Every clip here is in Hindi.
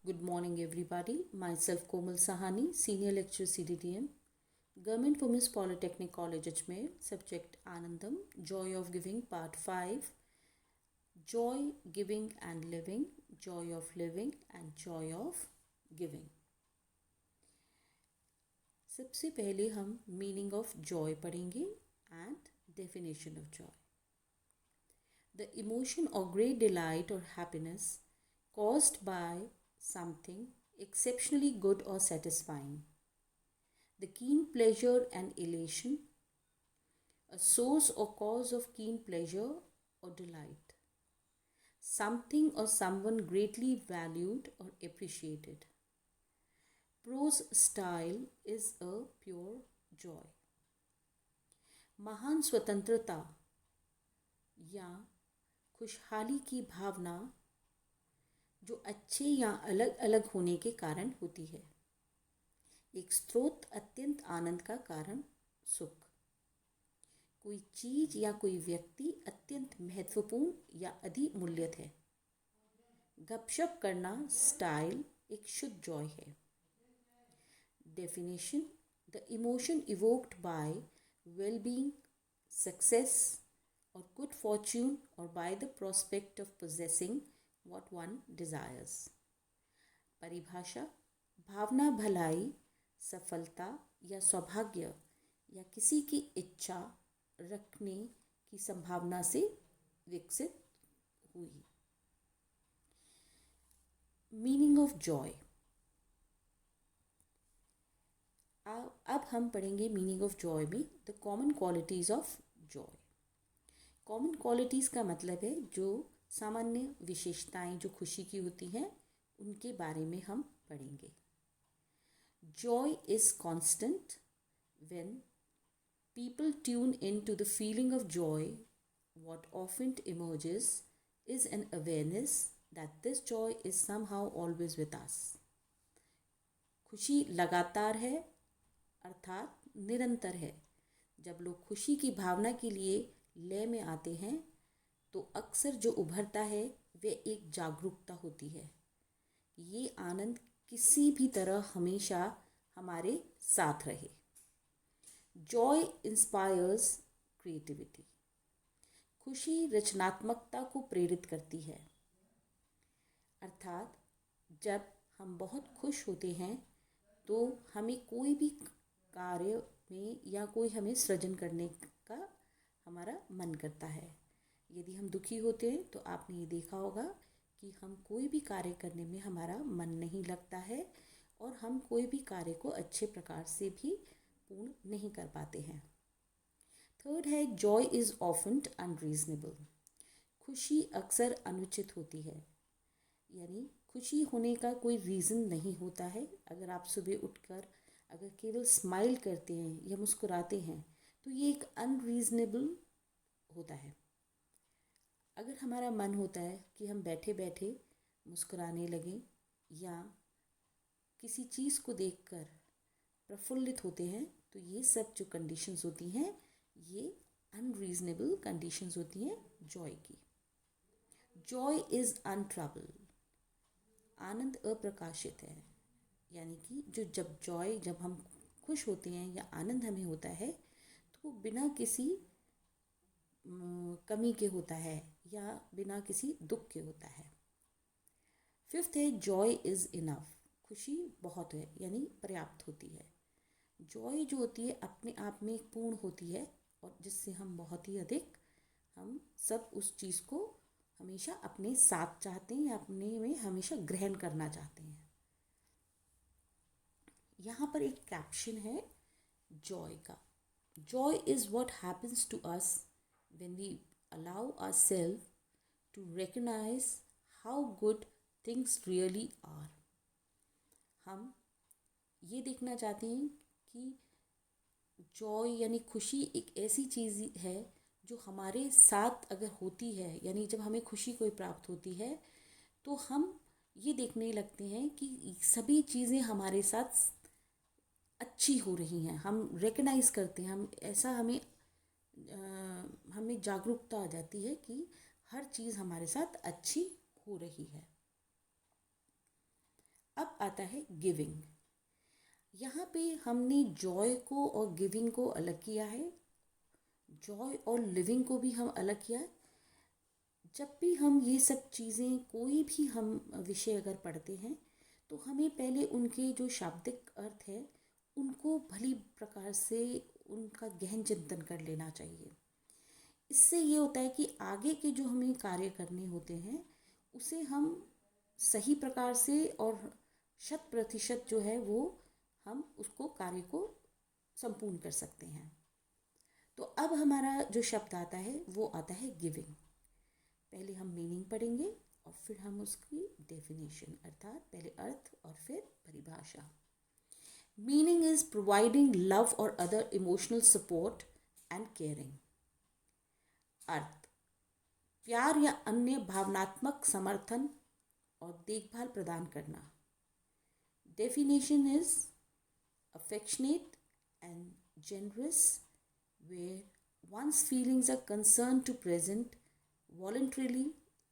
Good morning, everybody. Myself Komal Sahani, Senior Lecturer CDTM, Government Women's Polytechnic College Ajmer, Subject Anandam, Joy of Giving, Part 5, Joy, Giving and Living, Joy of Living and Joy of Giving. सबसे पहले हम मीनिंग ऑफ जॉय पढ़ेंगे and definition of Joy. The emotion or great delight or happiness caused by something exceptionally good or satisfying. The keen pleasure and elation, a source or cause of keen pleasure or delight. Something or someone greatly valued or appreciated. Prose style is a pure joy. महान स्वतंत्रता या खुशहाली की भावना जो अच्छे या अलग अलग होने के कारण होती है. एक स्रोत अत्यंत आनंद का कारण सुख. कोई चीज या कोई व्यक्ति अत्यंत महत्वपूर्ण या अधिमूल्यत है. गपशप करना स्टाइल एक शुद्ध जॉय है. Definition: the emotion evoked by well-being, success or good fortune or by the prospect of possessing what one desires. परिभाषा: भावना भलाई, सफलता या सौभाग्य या किसी की इच्छा रखने की संभावना से विकसित हुई. Meaning of Joy. अब हम पढ़ेंगे मीनिंग ऑफ जॉय में the common qualities of Joy. Common qualities का मतलब है जो सामान्य विशेषताएं जो खुशी की होती हैं उनके बारे में हम पढ़ेंगे. Joy is constant. When people tune in to the feeling of joy, what often emerges is an awareness that this joy is somehow always with us. खुशी लगातार है अर्थात निरंतर है. जब लोग खुशी की भावना के लिए लय में आते हैं तो अक्सर जो उभरता है वे एक जागरूकता होती है. ये आनंद किसी भी तरह हमेशा हमारे साथ रहे. Joy inspires creativity. खुशी रचनात्मकता को प्रेरित करती है. अर्थात जब हम बहुत खुश होते हैं तो हमें कोई भी कार्य में या कोई हमें सृजन करने का हमारा मन करता है. यदि हम दुखी होते हैं तो आपने ये देखा होगा कि हम कोई भी कार्य करने में हमारा मन नहीं लगता है और हम कोई भी कार्य को अच्छे प्रकार से भी पूर्ण नहीं कर पाते हैं. थर्ड है जॉय इज़ ऑफन अनरीजनेबल. खुशी अक्सर अनुचित होती है. यानी खुशी होने का कोई रीज़न नहीं होता है. अगर आप सुबह उठकर अगर केवल स्माइल करते हैं या मुस्कुराते हैं तो ये एक अनरीजनेबल होता है. अगर हमारा मन होता है कि हम बैठे बैठे मुस्कुराने लगें या किसी चीज़ को देखकर प्रफुल्लित होते हैं तो ये सब जो कंडीशंस होती हैं ये अनरीजनेबल कंडीशंस होती हैं जॉय की. Joy is untroubled. आनंद अप्रकाशित है. यानी कि जब हम खुश होते हैं या आनंद हमें होता है तो वो बिना किसी कमी के होता है या बिना किसी दुख के होता है. फिफ्थ है जॉय इज़ इनफ. खुशी बहुत है यानी पर्याप्त होती है. जॉय जो होती है अपने आप में पूर्ण होती है और जिससे हम बहुत ही अधिक हम सब उस चीज़ को हमेशा अपने साथ चाहते हैं या अपने में हमेशा ग्रहण करना चाहते हैं. यहाँ पर एक कैप्शन है जॉय का. Joy is what happens to us when we allow ourself to recognise how good things really are. हम ये देखना चाहते हैं कि जॉय यानी खुशी एक ऐसी चीज़ है जो हमारे साथ अगर होती है यानी जब हमें खुशी कोई प्राप्त होती है तो हम ये देखने लगते हैं कि सभी चीज़ें हमारे साथ अच्छी हो रही हैं. हम रिकग्नाइज़ करते हैं. हम ऐसा हमें जागरूकता आ जाती है कि हर चीज़ हमारे साथ अच्छी हो रही है. अब आता है गिविंग। यहाँ पे हमने जॉय को और गिविंग को अलग किया है, जॉय और लिविंग को भी हम अलग किया है। जब भी हम ये सब चीज़ें, कोई भी हम विषय अगर पढ़ते हैं तो हमें पहले उनके जो शाब्दिक अर्थ है उनको भली प्रकार से उनका गहन चिंतन कर लेना चाहिए। इससे ये होता है कि आगे के जो हमें कार्य करने होते हैं उसे हम सही प्रकार से और 100% जो है वो हम उसको कार्य को संपूर्ण कर सकते हैं। तो अब हमारा जो शब्द आता है वो आता है गिविंग। पहले हम मीनिंग पढ़ेंगे और फिर हम उसकी डेफिनेशन, अर्थात पहले अर्थ और फिर परिभाषा। मीनिंग इज प्रोवाइडिंग लव और other emotional support and caring. अर्थ, प्यार या अन्य भावनात्मक समर्थन और देखभाल प्रदान करना। Definition is affectionate and generous where one's feelings are concerned to present voluntarily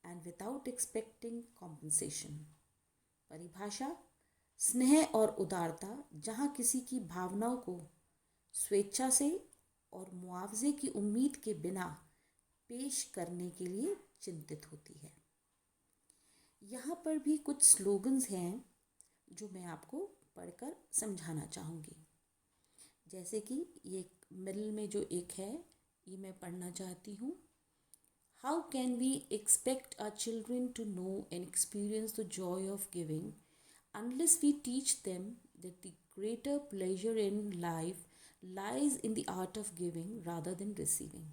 and without expecting compensation. परिभाषा, स्नेह और उदारता जहाँ किसी की भावनाओं को स्वेच्छा से और मुआवजे की उम्मीद के बिना पेश करने के लिए चिंतित होती है। यहाँ पर भी कुछ स्लोगन्स हैं जो मैं आपको पढ़कर समझाना चाहूँगी। जैसे कि ये मिडिल में जो एक है ये मैं पढ़ना चाहती हूँ। How can we expect our children to know and experience the joy of giving unless we teach them that the greater pleasure in life lies in the art of giving rather than receiving.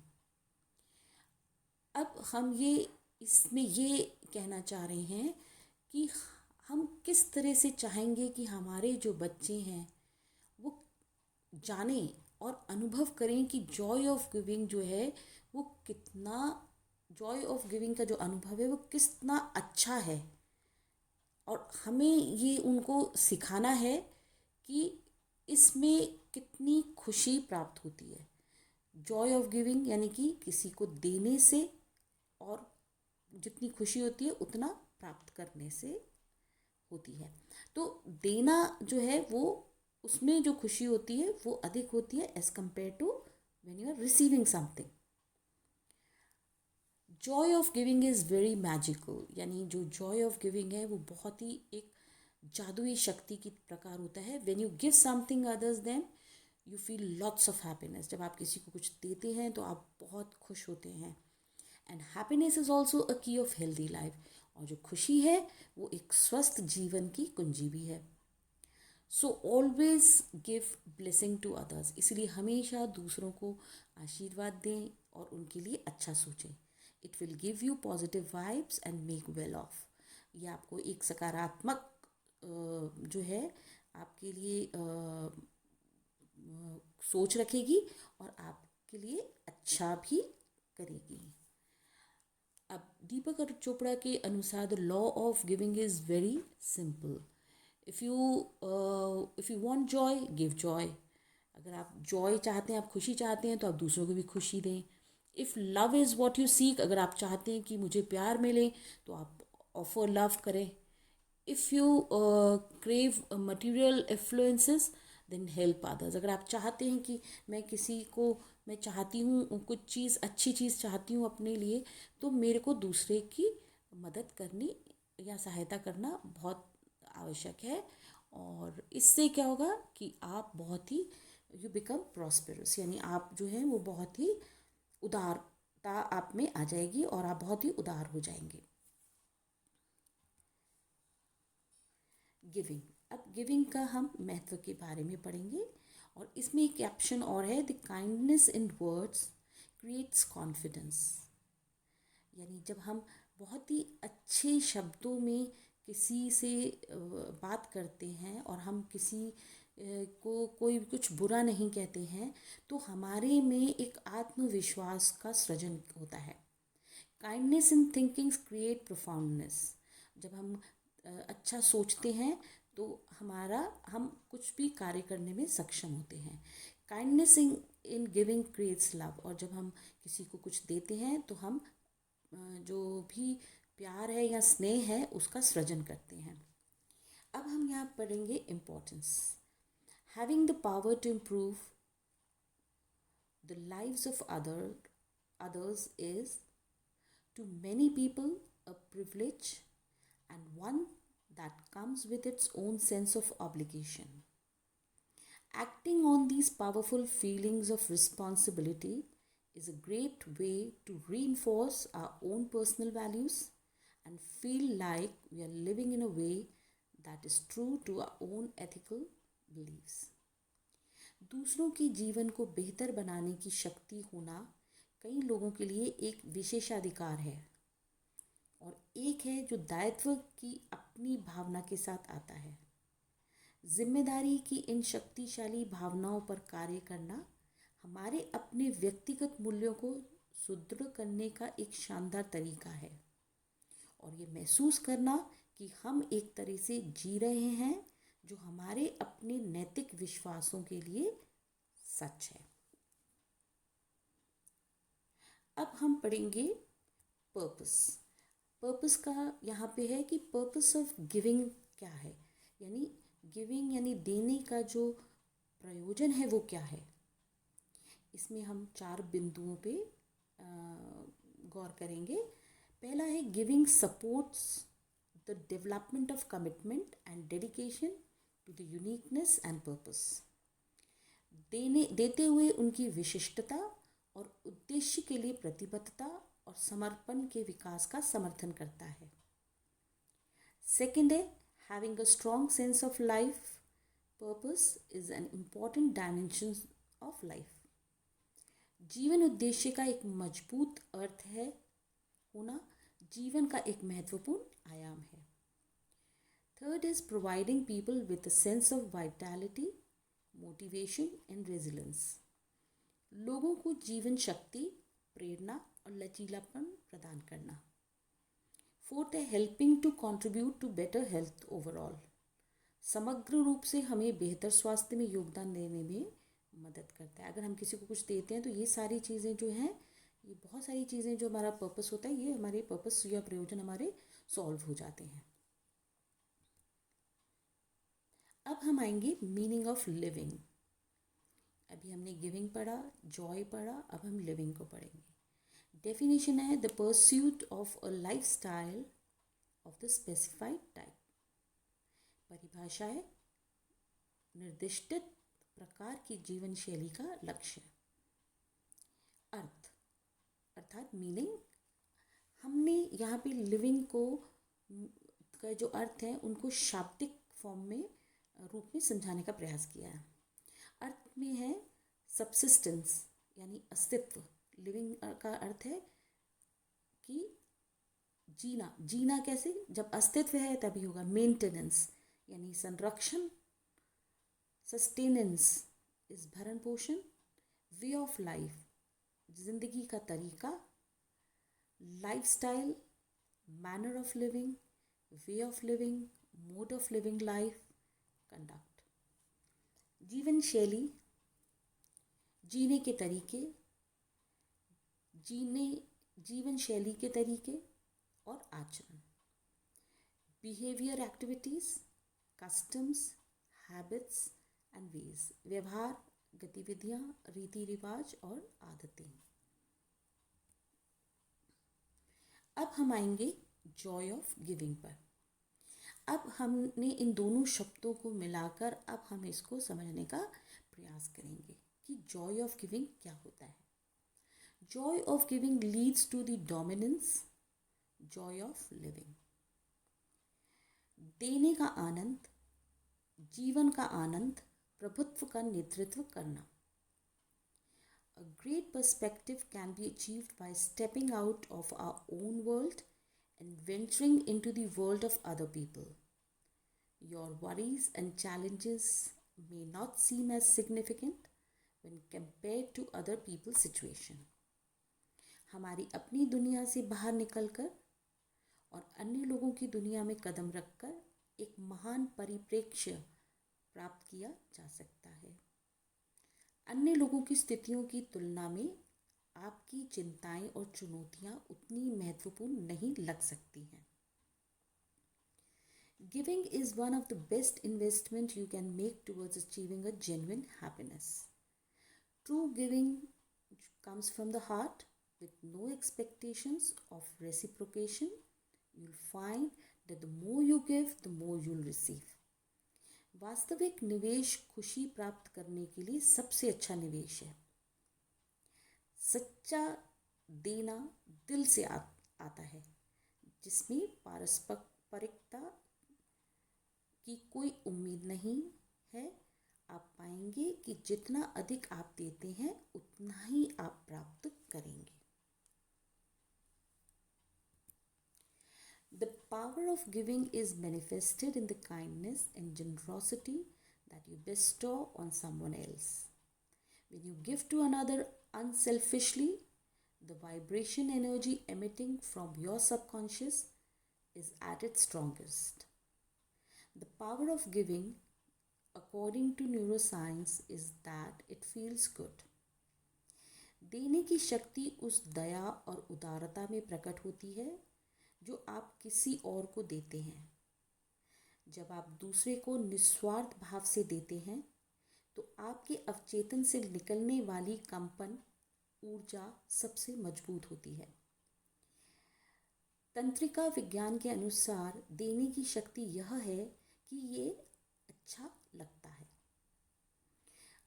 अब हम ये इसमें ये कहना चाह रहे हैं कि हम किस तरह से चाहेंगे कि हमारे जो बच्चे हैं वो जानें और अनुभव करें कि जॉय ऑफ गिविंग जो है वो कितना, जॉय ऑफ गिविंग का जो अनुभव है वो कितना अच्छा है। और हमें ये उनको सिखाना है कि इसमें कितनी खुशी प्राप्त होती है। जॉय ऑफ गिविंग यानी कि किसी को देने से और जितनी खुशी होती है उतना प्राप्त करने से होती है। तो देना जो है वो उसमें जो खुशी होती है वो अधिक होती है as compare to when you are receiving something. Joy of giving is very magical, यानी जो जॉय ऑफ गिविंग है वो बहुत ही एक जादुई शक्ति की प्रकार होता है। When you give something others then you feel lots of happiness. जब आप किसी को कुछ देते हैं तो आप बहुत खुश होते हैं। And happiness is also a की ऑफ हेल्दी लाइफ। और जो खुशी है वो एक स्वस्थ जीवन की कुंजी भी है। So always give blessing to others. इसलिए हमेशा दूसरों को आशीर्वाद दें और उनके लिए अच्छा सोचें। It will give you positive vibes and make well of. ये आपको एक सकारात्मक जो है आपके लिए सोच रखेगी और आपके लिए अच्छा भी करेगी। अब दीपक चोपड़ा के अनुसार the law of giving is very simple. If you want Joy, give Joy. अगर आप जॉय चाहते हैं, आप खुशी चाहते हैं तो आप दूसरों को भी खुशी दें। If love is what you seek, अगर आप चाहते हैं कि मुझे प्यार मिले तो आप ऑफर लव करें। If you crave material influences then help others. अगर आप चाहते हैं कि मैं चाहती हूँ कुछ चीज़, अच्छी चीज़ चाहती हूँ अपने लिए, तो मेरे को दूसरे की मदद करनी या सहायता करना बहुत आवश्यक है। और इससे क्या होगा कि आप बहुत ही यू बिकम प्रॉस्पेरस, यानी आप जो हैं वो बहुत ही उदारता आप में आ जाएगी और आप बहुत ही उदार हो जाएंगे। गिविंग, अब गिविंग का हम महत्व के बारे में पढ़ेंगे और इसमें एक कैप्शन और है, the kindness in words creates confidence. यानी जब हम बहुत ही अच्छे शब्दों में किसी से बात करते हैं और हम किसी को कोई कुछ बुरा नहीं कहते हैं तो हमारे में एक आत्मविश्वास का सृजन होता है। Kindness in thinkings create profoundness. जब हम अच्छा सोचते हैं तो हम कुछ भी कार्य करने में सक्षम होते हैं। Kindness in giving creates love. और जब हम किसी को कुछ देते हैं तो हम जो भी प्यार है या स्नेह है उसका सृजन करते हैं। अब हम यहाँ पढ़ेंगे importance. Having the power to improve the lives of others is to many people a privilege and one that comes with its own sense of obligation. Acting on these powerful feelings of responsibility is a great way to reinforce our own personal values and feel like we are living in a way that is true to our own ethical beliefs. दूसरों के जीवन को बेहतर बनाने की शक्ति होना कई लोगों के लिए एक विशेषाधिकार है और एक है जो दायित्व की अपनी भावना के साथ आता है. जिम्मेदारी की इन शक्तिशाली भावनाओं पर कार्य करना हमारे अपने व्यक्तिगत मूल्यों को सुदृढ़ करने का एक शानदार तरीका है और ये महसूस करना कि हम एक तरह से जी रहे हैं जो हमारे अपने नैतिक विश्वासों के लिए सच है. अब हम पढ़ेंगे पर्पस. पर्पस का यहाँ पे है कि पर्पस ऑफ गिविंग क्या है, यानी गिविंग यानी देने का जो प्रयोजन है वो क्या है. इसमें हम 4 बिंदुओं पे गौर करेंगे. पहला है giving supports the development of commitment and dedication to the uniqueness and purpose. देते हुए उनकी विशिष्टता और उद्देश्य के लिए प्रतिबद्धता और समर्पण के विकास का समर्थन करता है. सेकंड है having a strong sense of life. Purpose is an important dimension of life. जीवन उद्देश्य का एक मजबूत अर्थ है होना जीवन का एक महत्वपूर्ण आयाम है. Third is providing people with a sense of vitality, motivation and resilience. लोगों को जीवन शक्ति, प्रेरणा और लचीलापन प्रदान करना. फोर्थ है helping to contribute to better health overall. समग्र रूप से हमें बेहतर स्वास्थ्य में योगदान देने में मदद करता है. अगर हम किसी को कुछ देते हैं तो ये सारी चीज़ें जो हैं, ये बहुत सारी चीज़ें जो हमारा पर्पस होता है, ये हमारे पर्पस या प्रयोजन हमारे सॉल्व हो जाते हैं. अब हम आएंगे मीनिंग ऑफ लिविंग. अभी हमने गिविंग पढ़ा, जॉय पढ़ा, अब हम लिविंग को पढ़ेंगे. डेफिनेशन है the pursuit of a life style of the specified type. परिभाषा है निर्दिष्ट प्रकार की जीवन शैली का लक्ष्य. अर्थ अर्थात मीनिंग. हमने यहाँ पे लिविंग को का जो अर्थ है उनको शाब्दिक फॉर्म में रूप में समझाने का प्रयास किया है. अर्थ में है सबसिस्टेंस यानी अस्तित्व. लिविंग का अर्थ है कि जीना. जीना कैसे? जब अस्तित्व है तभी होगा. मेंटेनेंस यानी संरक्षण. सस्टेनेंस इस भरण पोषण. वे ऑफ लाइफ जिंदगी का तरीका. Lifestyle manner of living. Way of living mode of living life. Conduct जीवन शैली जीने के तरीके. जीवन शैली के तरीके और आचरण. Behaviour activities, customs, habits and ways. व्यवहार, गतिविधियाँ, रीति रिवाज और आदतें. अब हम आएंगे जॉय ऑफ गिविंग पर. अब हमने इन दोनों शब्दों को मिलाकर अब हम इसको समझने का प्रयास करेंगे कि जॉय ऑफ गिविंग क्या होता है. Joy of giving leads to the dominance joy of living. देने का आनंद, जीवन का आनंद, प्रभुत्व का नेतृत्व करना. A great perspective can be achieved by stepping out of our own world and venturing into the world of other people. Your worries and challenges may not seem as significant when compared to other people's situation. हमारी अपनी दुनिया से बाहर निकलकर और अन्य लोगों की दुनिया में कदम रखकर एक महान परिप्रेक्ष्य प्राप्त किया जा सकता है. अन्य लोगों की स्थितियों की तुलना में आपकी चिंताएं और चुनौतियां उतनी महत्वपूर्ण नहीं लग सकती हैं. Giving is one of the best investment you can make towards achieving a genuine happiness. True giving comes from the heart with no expectations of reciprocation. You'll find that the more you give, the more you'll receive. वास्तविक निवेश खुशी प्राप्त करने के लिए सबसे अच्छा निवेश है. सच्चा देना दिल से आता है, जिसमें पारस्परिकता की कोई उम्मीद नहीं है. आप पाएंगे कि जितना अधिक आप देते हैं उतना ही आप प्राप्त करेंगे. The power of giving is manifested in the kindness and generosity that you bestow on someone else. When you give to another unselfishly, the vibration energy emitting from your subconscious is at its strongest. The power of giving, according to neuroscience, is that it feels good. देने की शक्ति उस दया और उदारता में प्रकट होती है जो आप किसी और को देते हैं. जब आप दूसरे को निस्वार्थ भाव से देते हैं तो आपके अवचेतन से निकलने वाली कंपन ऊर्जा सबसे मजबूत होती है. तंत्रिका विज्ञान के अनुसार देने की शक्ति यह है कि ये अच्छा लगता है.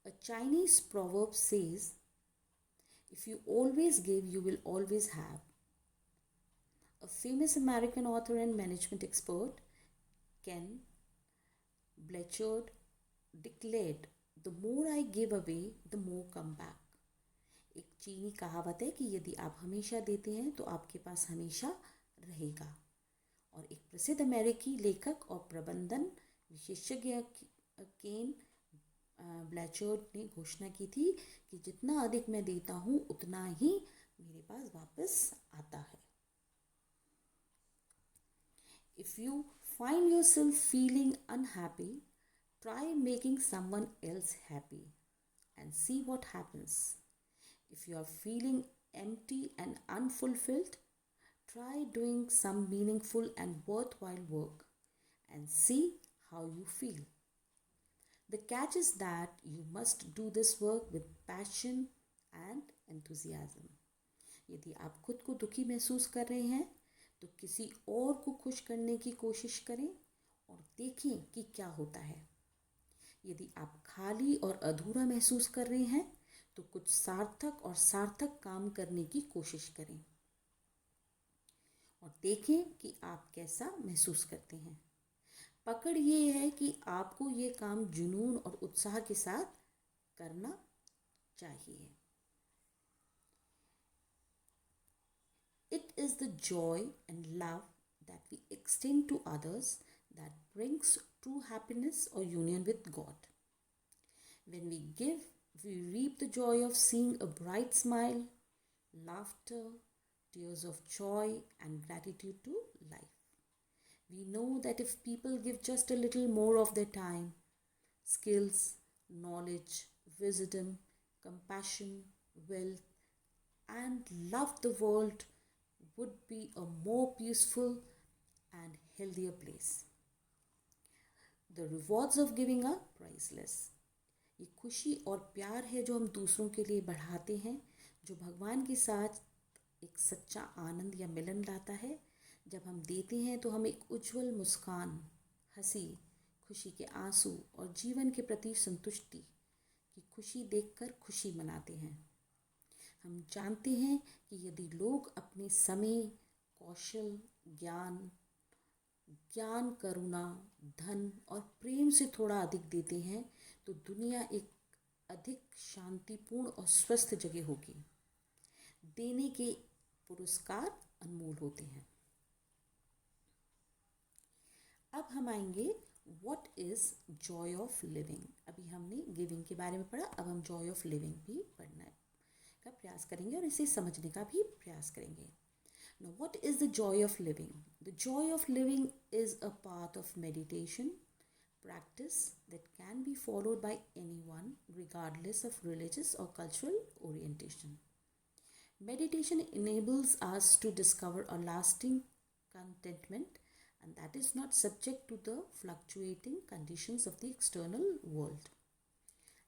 A Chinese proverb says, if you always give, you will always have. A famous American author and management expert, Ken Blanchard, declared, the more I give away, the more come back. एक चीनी कहावत है कि यदि आप हमेशा देते हैं तो आपके पास हमेशा रहेगा. और एक प्रसिद्ध अमेरिकी लेखक और प्रबंधन विशेषज्ञ केन ब्लैचर्ड ने घोषणा की थी कि जितना अधिक मैं देता हूँ उतना ही मेरे पास वापस आता है. If you find yourself feeling unhappy, try making someone else happy and see what happens. If you are feeling empty and unfulfilled, try doing some meaningful and worthwhile work and see how you feel. The catch is that you must do this work with passion and enthusiasm. यदि आप खुद को दुखी महसूस कर रहे हैं तो किसी और को खुश करने की कोशिश करें और देखें कि क्या होता है. यदि आप खाली और अधूरा महसूस कर रहे हैं तो कुछ सार्थक काम करने की कोशिश करें और देखें कि आप कैसा महसूस करते हैं. पकड़ ये है कि आपको ये काम जुनून और उत्साह के साथ करना चाहिए. It is the joy and love that we extend to others that brings true happiness or union with God. When we give, we reap the joy of seeing a bright smile, laughter, tears of joy, and gratitude to life. We know that if people give just a little more of their time, skills, knowledge, wisdom, compassion, wealth, and love, the world would be a more peaceful and healthier place. The rewards of giving are priceless. ये खुशी और प्यार है जो हम दूसरों के लिए बढ़ाते हैं, जो भगवान के साथ एक सच्चा आनंद या मिलन लाता है. जब हम देते हैं तो हम एक उज्जवल मुस्कान, हंसी, खुशी के आंसू और जीवन के प्रति संतुष्टि की खुशी देखकर खुशी मनाते हैं. हम जानते हैं कि यदि लोग अपने समय, कौशल, ज्ञान, करुणा, धन और प्रेम से थोड़ा अधिक देते हैं तो दुनिया एक अधिक शांतिपूर्ण और स्वस्थ जगह होगी. देने के पुरस्कार अनमोल होते हैं. अब हम आएंगे what is Joy of living. अभी हमने गिविंग के बारे में पढ़ा, अब हम जॉय ऑफ लिविंग भी पढ़ना का प्रयास करेंगे और इसे समझने का भी प्रयास करेंगे. Now, what is the joy of living? The joy of living is a path of meditation practice that can be followed by anyone regardless of religious or cultural orientation. Meditation enables us to discover a lasting contentment and that is not subject to the fluctuating conditions of the external world,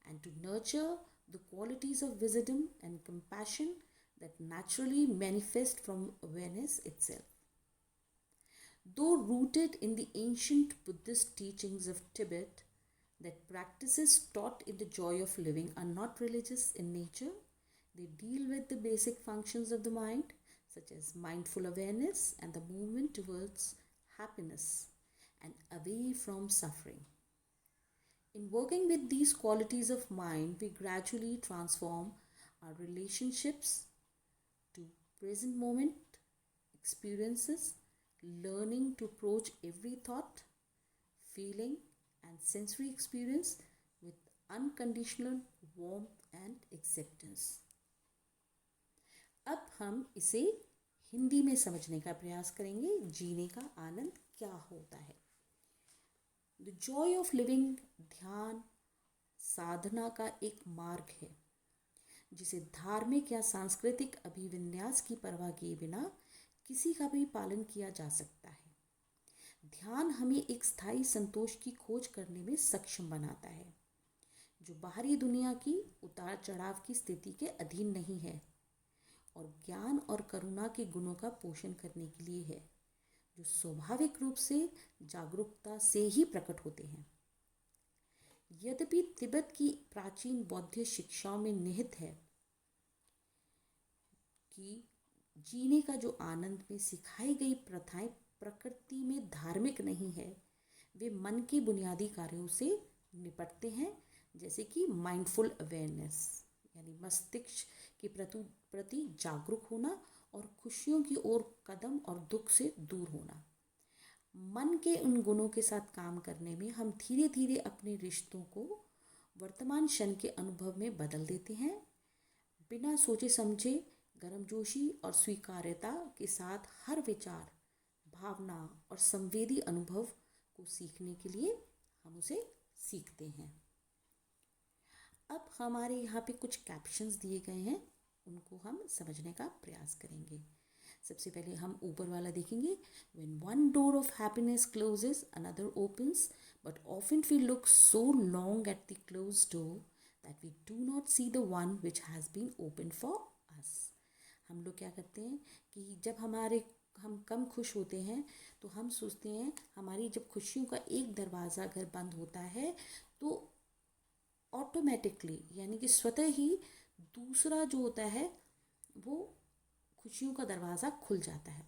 and to nurture the qualities of wisdom and compassion that naturally manifest from awareness itself. Though rooted in the ancient Buddhist teachings of Tibet, that practices taught in the joy of living are not religious in nature. They deal with the basic functions of the mind, such as mindful awareness and the movement towards happiness and away from suffering. In working with these qualities of mind, we gradually transform our relationships to present moment experiences, learning to approach every thought, feeling, and sensory experience with unconditional warmth and acceptance. अब हम इसे हिंदी में समझने का प्रयास करेंगे, जीने का आनंद क्या होता है। द जॉय ऑफ लिविंग ध्यान साधना का एक मार्ग है जिसे धार्मिक या सांस्कृतिक अभिविन्यास की परवाह किए बिना किसी का भी पालन किया जा सकता है। ध्यान हमें एक स्थायी संतोष की खोज करने में सक्षम बनाता है जो बाहरी दुनिया की उतार चढ़ाव की स्थिति के अधीन नहीं है, और ज्ञान और करुणा के गुणों का पोषण करने के लिए है जो स्वाभाविक रूप से जागरूकता से ही प्रकट होते हैं। यद्यपि तिब्बत की प्राचीन बौद्ध शिक्षाओं में निहित है कि जीने का जो आनंद में सिखाई गई प्रथाएं प्रकृति में धार्मिक नहीं है, वे मन के बुनियादी कार्यों से निपटते हैं, जैसे कि माइंडफुल अवेयरनेस यानी मस्तिष्क के प्रति जागरूक होना और खुशियों की ओर कदम और दुख से दूर होना। मन के उन गुणों के साथ काम करने में हम धीरे धीरे अपने रिश्तों को वर्तमान क्षण के अनुभव में बदल देते हैं, बिना सोचे समझे गर्मजोशी और स्वीकार्यता के साथ हर विचार, भावना और संवेदी अनुभव को सीखने के लिए हम उसे सीखते हैं। अब हमारे यहाँ पे कुछ कैप्शंस दिए गए हैं, उनको हम समझने का प्रयास करेंगे। सबसे पहले हम ऊपर वाला देखेंगे। When one door of happiness closes, another opens, but often we look so long at the closed door that we do not see the one which has been opened for us. हम लोग क्या करते हैं कि जब हम कम खुश होते हैं तो हम सोचते हैं हमारी जब खुशियों का एक दरवाज़ा अगर बंद होता है तो ऑटोमेटिकली यानी कि स्वतः ही दूसरा जो होता है वो खुशियों का दरवाज़ा खुल जाता है।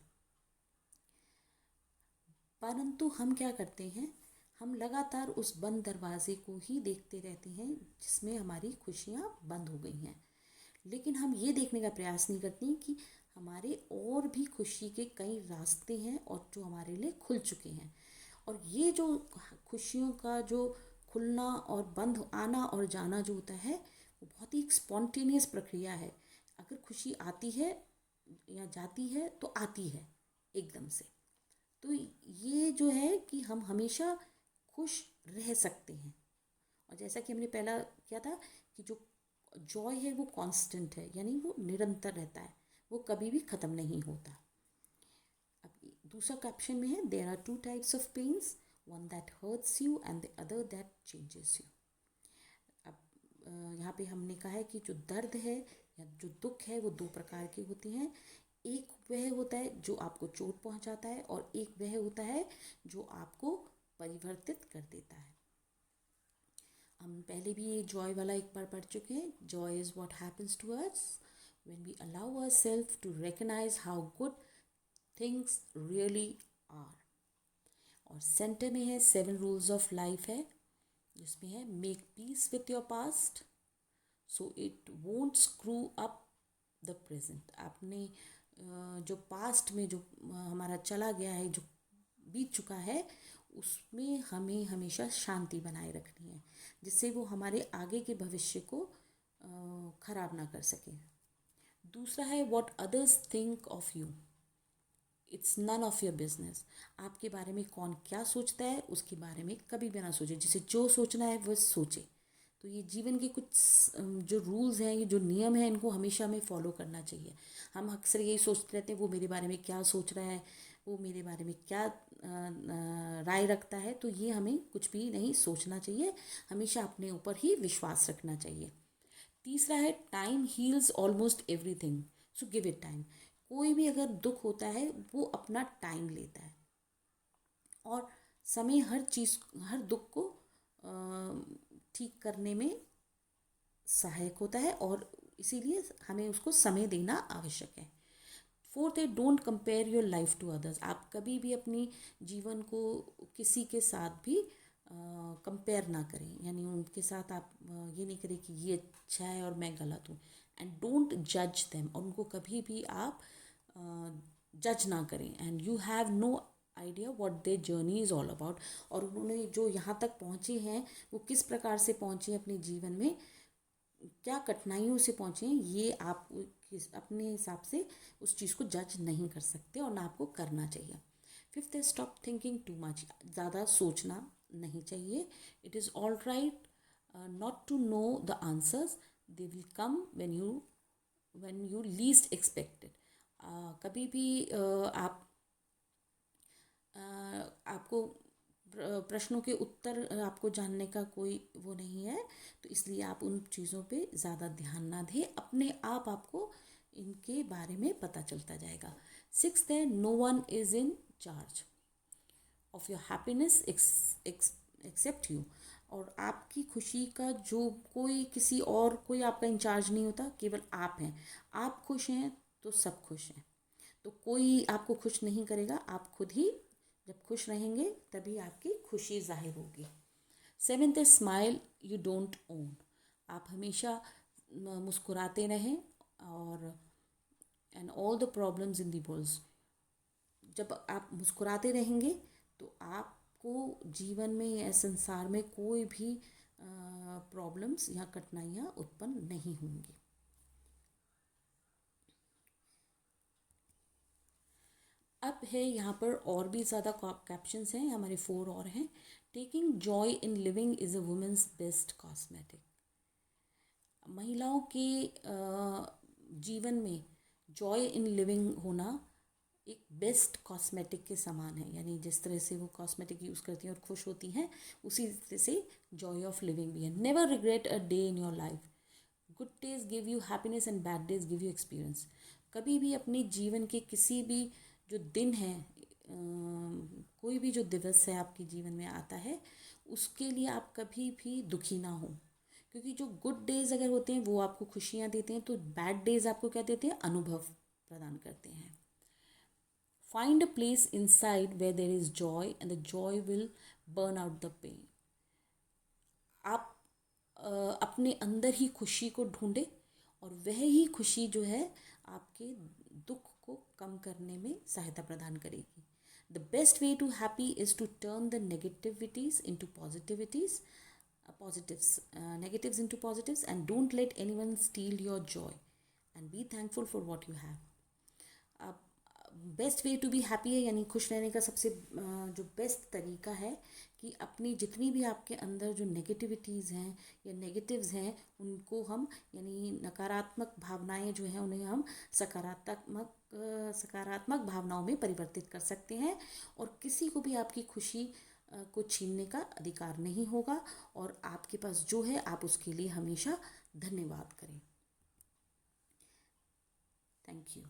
परंतु हम क्या करते हैं, हम लगातार उस बंद दरवाजे को ही देखते रहते हैं जिसमें हमारी खुशियाँ बंद हो गई हैं, लेकिन हम ये देखने का प्रयास नहीं करते कि हमारे और भी खुशी के कई रास्ते हैं और जो हमारे लिए खुल चुके हैं। और ये जो खुशियों का जो खुलना और बंद आना और जाना जो होता है वो बहुत ही एक स्पॉन्टेनियस प्रक्रिया है। अगर खुशी आती है या जाती है तो आती है एकदम से। तो ये जो है कि हम हमेशा खुश रह सकते हैं, और जैसा कि हमने पहला किया था कि जो जॉय है वो कांस्टेंट है, यानी वो निरंतर रहता है, वो कभी भी ख़त्म नहीं होता। अब दूसरा कैप्शन में है, there are 2 types of pains, one that hurts you and the other that changes you. अब यहाँ पे हमने कहा है कि जो दर्द है या जो दुख है वो 2 प्रकार के होते हैं। एक वह होता है जो आपको चोट पहुँचाता है और एक वह होता है जो आपको परिवर्तित कर देता है। हम पहले भी ये जॉय वाला एक बार पढ़ चुके हैं। Joy is what happens to us when we allow ourself to recognise how good things really are. और सेंटर में है 7 रूल्स ऑफ लाइफ है, जिसमें है make peace with your past so it won't screw up the present. आपने जो पास्ट में जो हमारा चला गया है, जो बीत चुका है, उसमें हमें हमेशा शांति बनाए रखनी है, जिससे वो हमारे आगे के भविष्य को ख़राब ना कर सके। दूसरा है what others think of you, it's none of your business. आपके बारे में कौन क्या सोचता है उसके बारे में कभी भी ना सोचे, जिसे जो सोचना है वह सोचे। तो ये जीवन के कुछ जो रूल्स हैं, ये जो नियम हैं, इनको हमेशा हमें फॉलो करना चाहिए। हम अक्सर यही सोचते रहते हैं वो मेरे बारे में क्या सोच रहा है, वो मेरे बारे में क्या राय रखता है, तो ये हमें कुछ भी नहीं सोचना चाहिए, हमेशा अपने ऊपर ही विश्वास रखना चाहिए। तीसरा है time heals almost everything, so give it time. कोई भी अगर दुख होता है वो अपना टाइम लेता है, और समय हर चीज़, हर दुख को ठीक करने में सहायक होता है, और इसीलिए हमें उसको समय देना आवश्यक है। फोर्थ है don't compare your life to others. आप कभी भी अपनी जीवन को किसी के साथ भी कंपेयर ना करें, यानी उनके साथ आप ये नहीं करें कि ये अच्छा है और मैं गलत हूँ। एंड डोंट जज देम, और उनको कभी भी आप जज ना करें। And you have no idea what their journey is all about. और उन्होंने जो यहाँ तक पहुँचे हैं वो किस प्रकार से पहुँचे अपने जीवन में, क्या कठिनाइयों से पहुँचे हैं, ये आप अपने हिसाब से उस चीज़ को जज नहीं कर सकते, और ना आपको करना चाहिए। फिफ्थ है स्टॉप थिंकिंग टू मच। ज़्यादा सोचना नहीं चाहिए। It is all right not to know the answers, they will come when you least expected. कभी भी आप आपको प्रश्नों के उत्तर आपको जानने का कोई वो नहीं है, तो इसलिए आप उन चीज़ों पे ज़्यादा ध्यान ना दें, अपने आप आपको इनके बारे में पता चलता जाएगा। सिक्स्थ है no one is in charge of your happiness except you. और आपकी खुशी का जो किसी और कोई आपका इंचार्ज नहीं होता, केवल आप हैं। आप खुश हैं तो सब खुश हैं, तो कोई आपको खुश नहीं करेगा, आप खुद ही जब खुश रहेंगे तभी आपकी खुशी जाहिर होगी। सेवेंथ है स्माइल यू डोंट ओन। आप हमेशा मुस्कुराते रहें, और and all the problems in the world, जब आप मुस्कुराते रहेंगे तो आपको जीवन में या संसार में कोई भी प्रॉब्लम्स या कठिनाइयाँ उत्पन्न नहीं होंगी। अब है यहाँ पर और भी ज़्यादा कैप्शंस हैं, हमारे 4 और हैं। Taking joy in living is a women's best cosmetic. महिलाओं के जीवन में जॉय इन लिविंग होना एक बेस्ट कॉस्मेटिक के समान है, यानी जिस तरह से वो कॉस्मेटिक यूज़ करती हैं और खुश होती हैं, उसी तरह से जॉय ऑफ लिविंग भी है। Never regret a day in your life, good days give you happiness and bad days give you experience. कभी भी अपने जीवन के किसी भी जो दिन है, कोई भी जो दिवस है आपके जीवन में आता है, उसके लिए आप कभी भी दुखी ना हो, क्योंकि जो गुड डेज अगर होते हैं वो आपको खुशियाँ देते हैं, तो बैड डेज आपको क्या देते हैं, अनुभव प्रदान करते हैं। Find a place inside where there is joy and the joy will burn out the pain. आप अपने अंदर ही खुशी को ढूंढे, और वह ही खुशी जो है आपके दुख को कम करने में सहायता प्रदान करेगी। The best way to happy is to turn the negativities into positivities, negatives into positives, and don't let anyone steal your joy, and be thankful for what you have. अब best way to be happy है, यानी खुश रहने का सबसे जो बेस्ट तरीका है कि अपनी जितनी भी आपके अंदर जो नेगेटिविटीज़ हैं या नेगेटिव्स हैं, उनको हम, यानी नकारात्मक भावनाएं जो हैं, उन्हें हम सकारात्मक भावनाओं में परिवर्तित कर सकते हैं, और किसी को भी आपकी खुशी को छीनने का अधिकार नहीं होगा, और आपके पास जो है आप उसके लिए हमेशा धन्यवाद करें। Thank you.